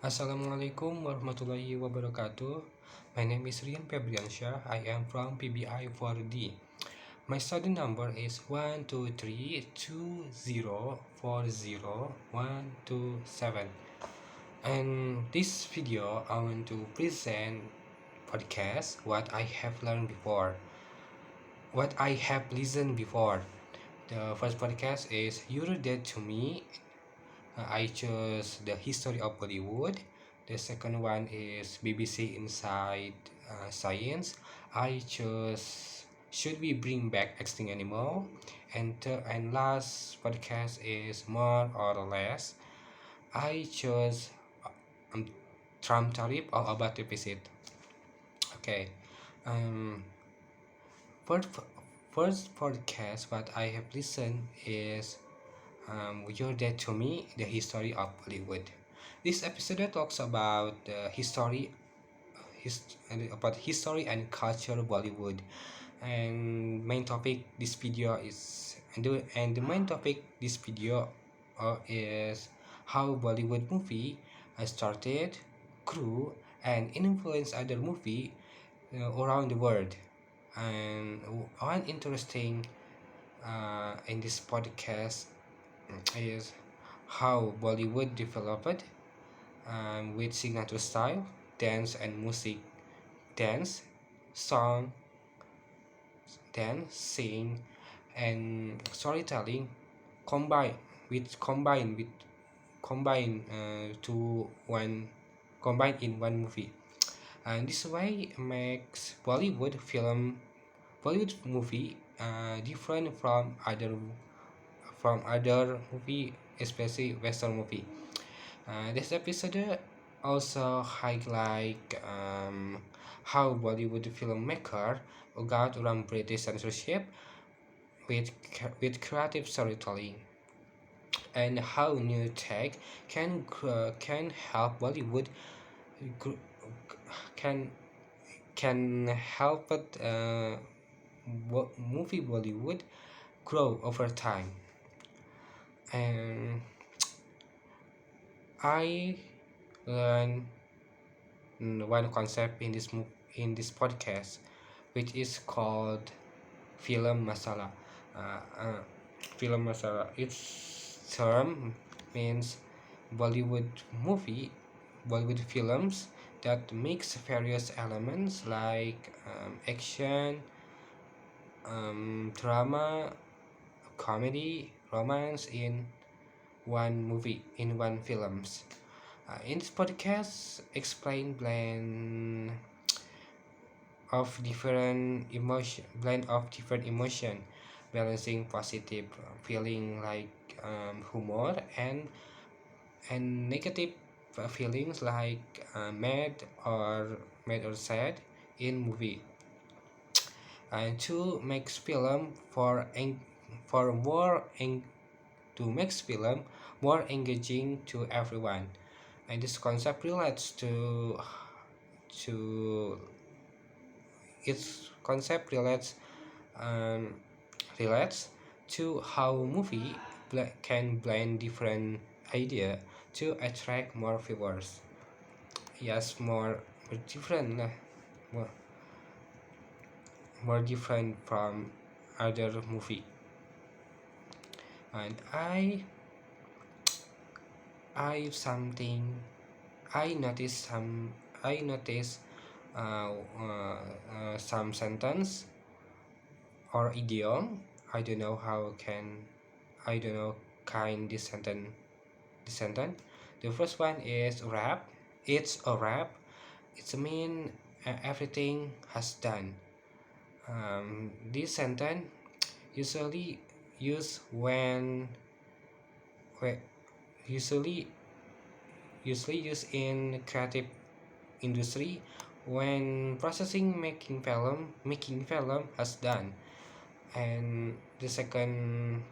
Assalamualaikum warahmatullahi wabarakatuh. My name is Rian Febriansyah. I am from PBI 4D. My study number is 12320402127. And this video I want to present podcast what I have learned before. What I have listened before. The first podcast is You're Dead to Me. I chose the history of Bollywood. The second one is BBC Inside Science. I chose Should We Bring Back Extinct Animal? And last podcast is More or Less. I chose Trump tariff or about deficit. Okay. Um, first, first podcast what I have listened is You're Dead to Me, the history of Bollywood. This episode talks about the about history and culture of Bollywood. And main topic this video is the main topic this video is how Bollywood movie started, grew, and influenced other movie around the world. And one interesting in this podcast is how Bollywood developed with signature style, dance and music, dance, song, dance, sing, and storytelling combine with to one combined in one movie. And this way makes Bollywood movie different from other movie, especially Western movie. This episode also highlight how Bollywood filmmaker got around British censorship with creative storytelling, and how new tech can help Bollywood can can help it, movie Bollywood grow over time. And I learned one concept in this podcast, which is called film masala. Uh, uh, Film masala. Its term means Bollywood movie, Bollywood films that mix various elements like action, drama, comedy, romance in one films. In this podcast, explain blend of different emotion, balancing positive feeling like humor and negative feelings like mad or sad in movie, and to make film for more to make film more engaging to everyone. And this concept to its concept um, relates to how movie can blend different idea to attract more viewers. Yes, more different, more, more different from other movie. And I something I noticed uh, uh, some sentence or idiom. I don't know kind this sentence. The first one is rap. It's a rap. It's mean everything has done. This sentence usually used when usually usually used in creative industry when processing making film has done. And the second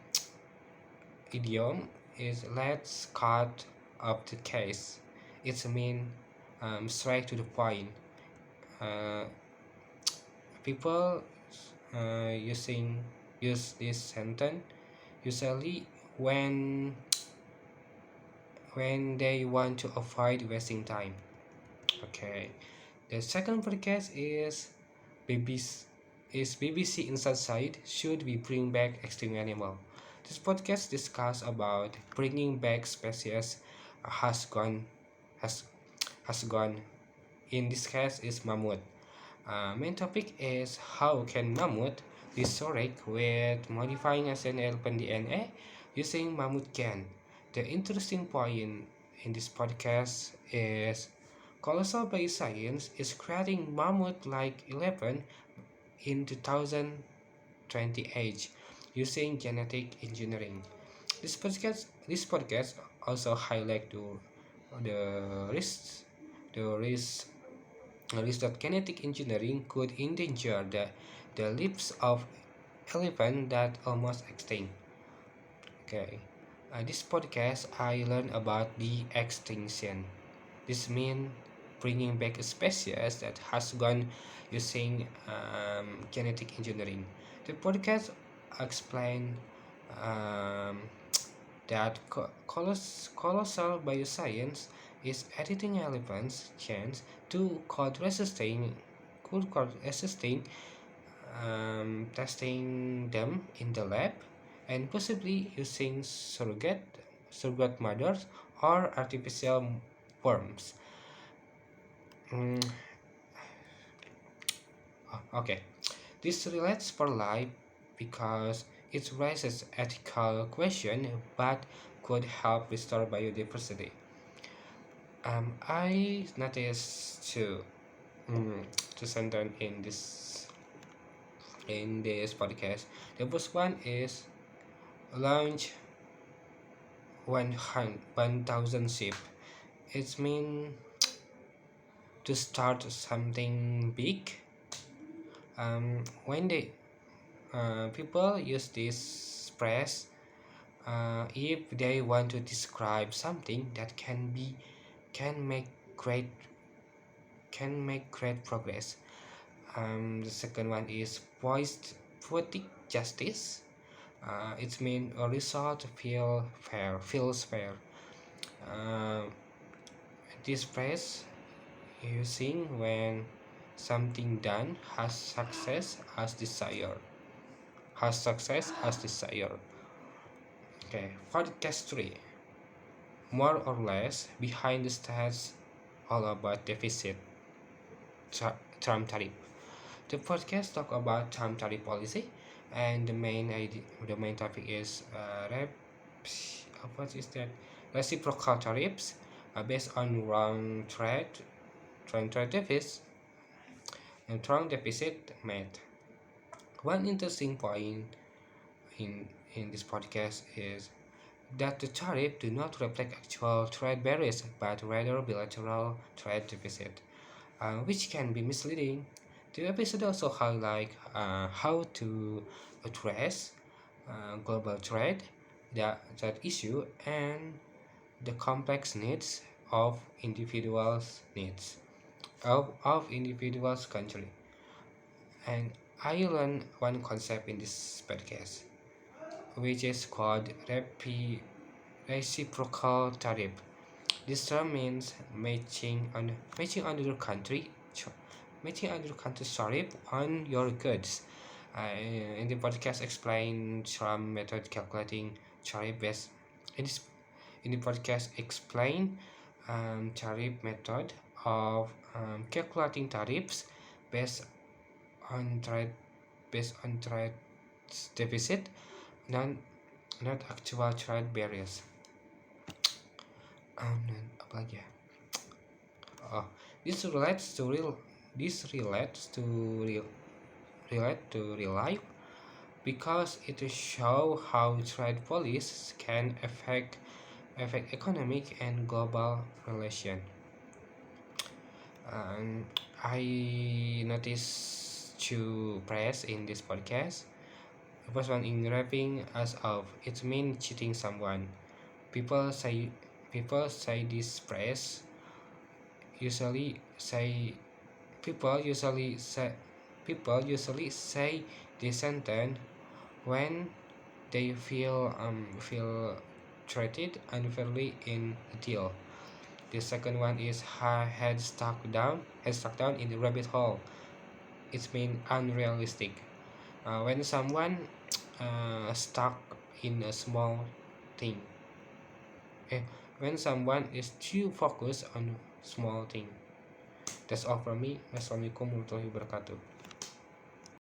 idiom is let's cut up the case. It's mean straight to the point. uh, People use this sentence usually when they want to avoid wasting time. Okay. The second podcast is BBC BBC Inside Side. Should we bring back extinct animal? This podcast discuss about bringing back species has gone has has gone. In this case is mammoth. Main topic is how can mammoth resurrect with modifying as an elephant DNA using mammoth gen. The interesting point in this podcast is colossal bioscience is creating mammoth-like elephant in 2028 using genetic engineering. This podcast also highlight the risks the risk that genetic engineering could endanger the lives of elephant that almost extinct. Okay. This podcast I learned about the extinction. This means bringing back a species that has gone using genetic engineering. The podcast explained um, that colossal bioscience is editing elephants' genes to code resisting, testing them in the lab, and possibly using surrogate mothers or artificial worms. Mm, okay, this relates for life because it raises ethical question but could help restore biodiversity. I noticed mm, two sentence in this podcast. The first one is launch 1,000 ship. It means to start something big. When they people use this phrase if they want to describe something that can make great can make great progress. The second one is poetic justice. It means a result feels fair. Uh, this phrase using when something done has success as desired. Okay, podcast 3, more or less behind the stats, all about deficit Trump tariff. The podcast talk about Trump tariff policy, and the main topic is what is that? Reciprocal tariffs based on trade deficit and trade deficit math. One interesting point in in this podcast is that the tariff do not reflect actual trade barriers but rather bilateral trade deficit, which can be misleading. The episode also highlight how to address global trade, that issue, and the complex needs of individuals country. And I learned one concept in this podcast, which is called reciprocal tariff. This term means matching another country matching another country's tariff on your goods. In the podcast, explain Trump method calculating tariff based. In this in the podcast, explain tariff method of calculating tariffs based on trade deficit, not not actual trade barriers. Apa lagi ya? Oh, this relates to real. This relates to real. Relate to real life because it shows how trade policies can affect economic and global relation. Um, I noticed two press in this podcast. The first one in wrapping us up. It means cheating someone. People say people say this phrase usually say people usually say people usually say this sentence when they feel treated unfairly in a deal. The second one is head stuck down in the rabbit hole. It's been unrealistic. When someone stuck in a small thing, eh, when someone is too focused on small thing. That's all from me. Wassalamualaikum warahmatullahi wabarakatuh.